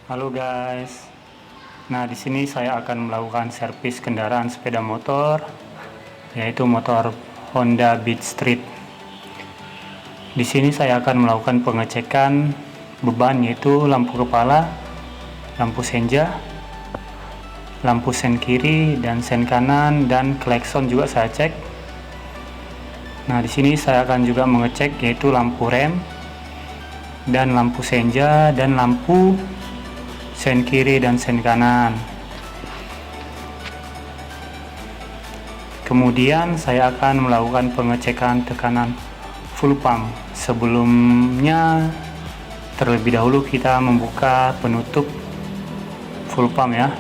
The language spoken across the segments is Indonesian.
Halo guys. Nah, di sini saya akan melakukan servis kendaraan sepeda motor, yaitu motor Honda Beat Street. Di sini saya akan melakukan pengecekan beban, yaitu lampu kepala, lampu senja, lampu sen kiri dan sen kanan, dan klakson juga saya cek. Nah, di sini saya akan juga mengecek yaitu lampu rem dan lampu senja dan lampu sen kiri dan sen kanan. Kemudian saya akan melakukan pengecekan tekanan full pump. Sebelumnya terlebih dahulu kita membuka penutup full pump ya.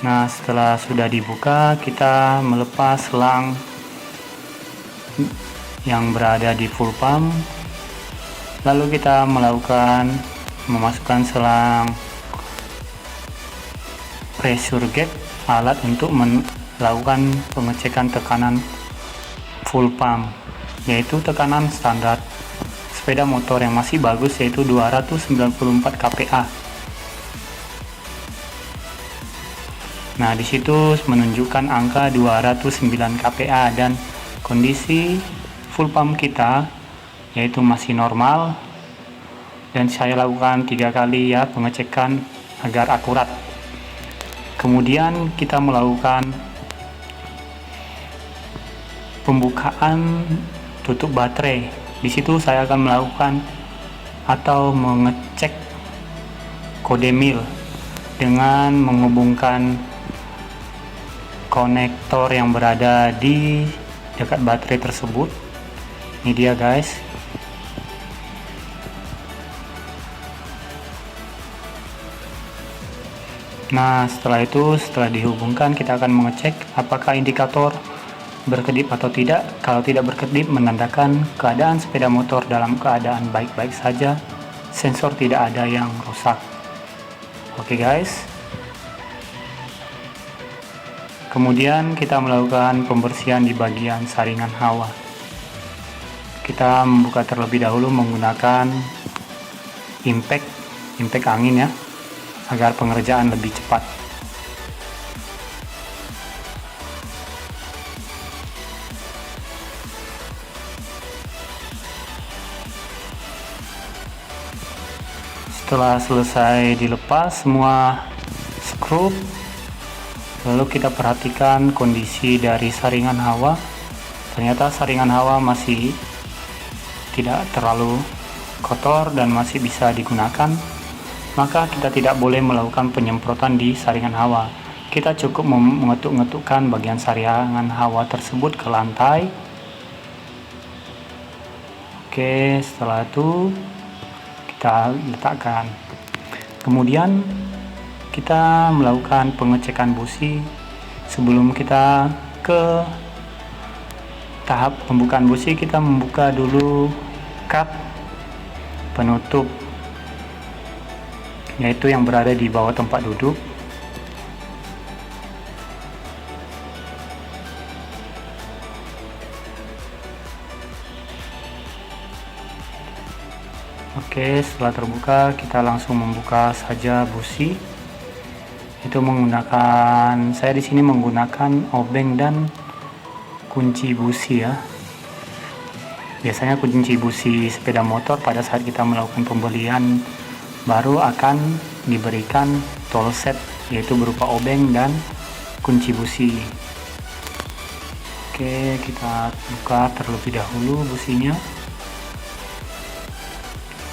Nah, setelah sudah dibuka, kita melepas selang yang berada di full pump, lalu kita memasukkan selang pressure gauge, alat untuk melakukan pengecekan tekanan full pump, yaitu tekanan standar sepeda motor yang masih bagus, yaitu 294 kPa. Nah, disitu menunjukkan angka 209 kPa dan kondisi full pump kita yaitu masih normal, dan saya lakukan 3 kali ya pengecekan agar akurat. Kemudian kita melakukan pembukaan tutup baterai. Di situ saya akan melakukan atau mengecek kode mil dengan menghubungkan konektor yang berada di dekat baterai tersebut. Ini dia guys. Nah, setelah dihubungkan, kita akan mengecek apakah indikator berkedip atau tidak. Kalau tidak berkedip, menandakan keadaan sepeda motor dalam keadaan baik-baik saja, sensor tidak ada yang rusak. Oke guys. Kemudian kita melakukan pembersihan di bagian saringan hawa. Kita membuka terlebih dahulu menggunakan impact angin ya, agar pengerjaan lebih cepat. Setelah selesai dilepas semua skrup, lalu kita perhatikan kondisi dari saringan hawa. Ternyata saringan hawa masih tidak terlalu kotor dan masih bisa digunakan. Maka kita tidak boleh melakukan penyemprotan di saringan hawa. Kita cukup mengetuk-ngetukkan bagian saringan hawa tersebut ke lantai. Oke, setelah itu kita letakkan. Kemudian kita melakukan pengecekan busi. Sebelum kita ke tahap pembukaan busi, kita membuka dulu kap penutup, yaitu yang berada di bawah tempat duduk. Oke, setelah terbuka, kita langsung membuka saja busi. Itu saya di sini menggunakan obeng dan kunci busi ya. Biasanya kunci busi sepeda motor pada saat kita melakukan pembelian baru akan diberikan tool set, yaitu berupa obeng dan kunci busi. Oke, kita buka terlebih dahulu businya.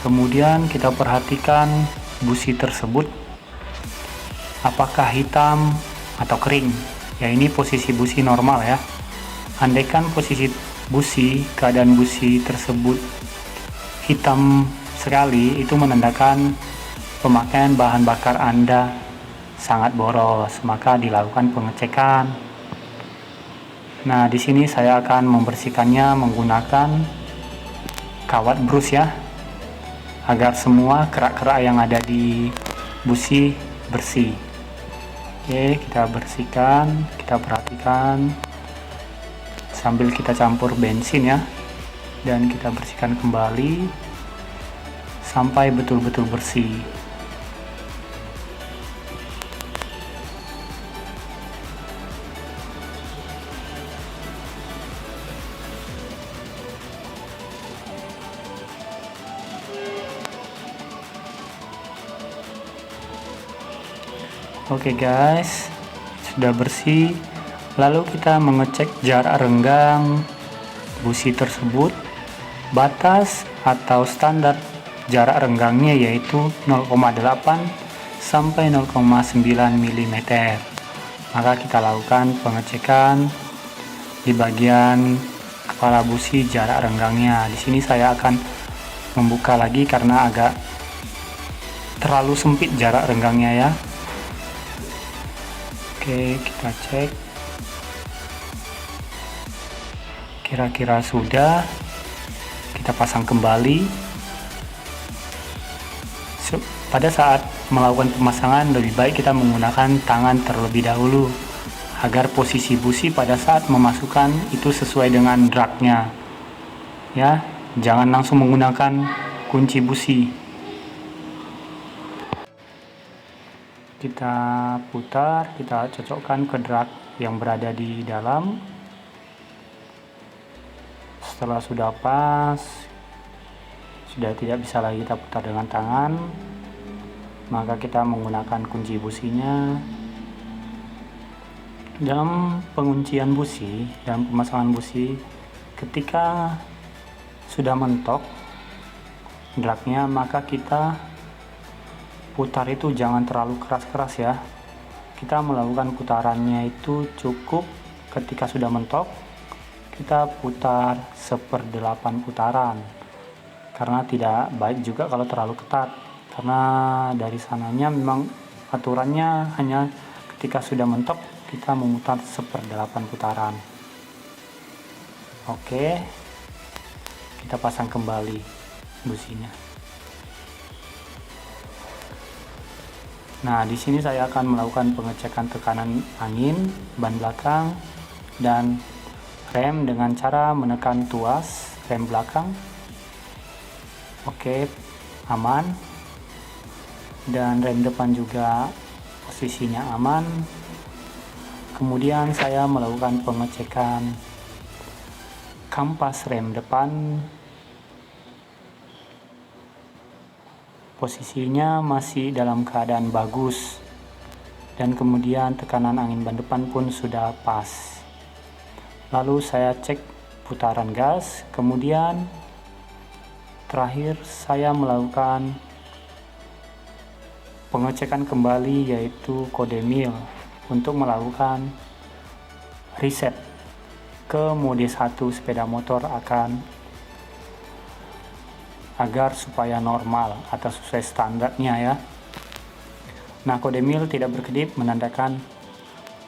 Kemudian kita perhatikan busi tersebut apakah hitam atau kering. Ya, ini posisi busi normal ya. Andaikan posisi keadaan busi tersebut hitam sekali, itu menandakan pemakaian bahan bakar Anda sangat boros, maka dilakukan pengecekan. Nah, di sini saya akan membersihkannya menggunakan kawat brus ya, agar semua kerak-kerak yang ada di busi bersih. Oke, kita bersihkan, kita perhatikan sambil kita campur bensin ya. dan kita bersihkan kembali sampai betul-betul bersih. Oke guys, sudah bersih. Lalu kita mengecek jarak renggang busi tersebut. Batas atau standar jarak renggangnya yaitu 0,8 sampai 0,9 mm. Maka kita lakukan pengecekan di bagian kepala busi jarak renggangnya. Di sini saya akan membuka lagi karena agak terlalu sempit jarak renggangnya ya. Oke, kita cek. Kira-kira sudah. Kita pasang kembali. Pada saat melakukan pemasangan lebih baik kita menggunakan tangan terlebih dahulu agar posisi busi pada saat memasukkan itu sesuai dengan dragnya. Ya, jangan langsung menggunakan kunci busi. Kita putar, kita cocokkan ke drag yang berada di dalam. Setelah sudah pas, sudah tidak bisa lagi kita putar dengan tangan, maka kita menggunakan kunci businya. Dalam penguncian busi, dalam pemasangan busi, ketika sudah mentok dragnya, maka kita putar itu jangan terlalu keras-keras ya. Kita melakukan putarannya itu cukup ketika sudah mentok, kita putar 1/8 putaran. Karena tidak baik juga kalau terlalu ketat. Karena dari sananya memang aturannya hanya ketika sudah mentok kita memutar 1/8 putaran. Oke. Kita pasang kembali businya. Nah, di sini saya akan melakukan pengecekan tekanan angin, ban belakang, dan rem dengan cara menekan tuas rem belakang. Oke, aman. Dan rem depan juga posisinya aman. Kemudian saya melakukan pengecekan kampas rem depan. Posisinya masih dalam keadaan bagus, dan kemudian tekanan angin ban depan pun sudah pas. Lalu saya cek putaran gas, kemudian terakhir saya melakukan pengecekan kembali yaitu kode mil untuk melakukan reset ke mode 1 sepeda motor agar supaya normal atau sesuai standarnya ya. Nah, kode mil tidak berkedip menandakan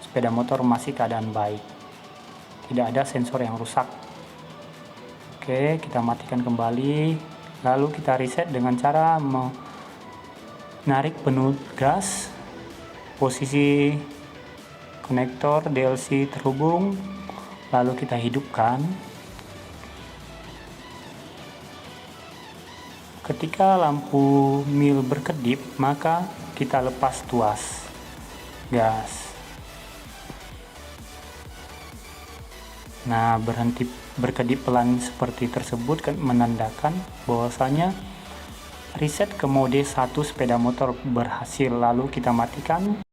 sepeda motor masih keadaan baik. Tidak ada sensor yang rusak. Oke, kita matikan kembali. Lalu kita reset dengan cara menarik penuh gas. Posisi konektor DLC terhubung. Lalu kita hidupkan. Ketika lampu mil berkedip, maka kita lepas tuas gas. Nah, berhenti berkedip pelan seperti tersebut kan menandakan bahwasanya reset ke mode 1 sepeda motor berhasil. Lalu kita matikan.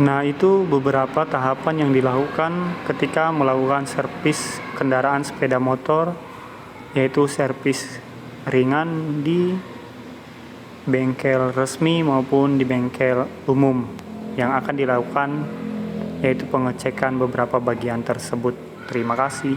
Nah, itu beberapa tahapan yang dilakukan ketika melakukan servis kendaraan sepeda motor, yaitu servis ringan di bengkel resmi maupun di bengkel umum. Yang akan dilakukan yaitu pengecekan beberapa bagian tersebut. Terima kasih.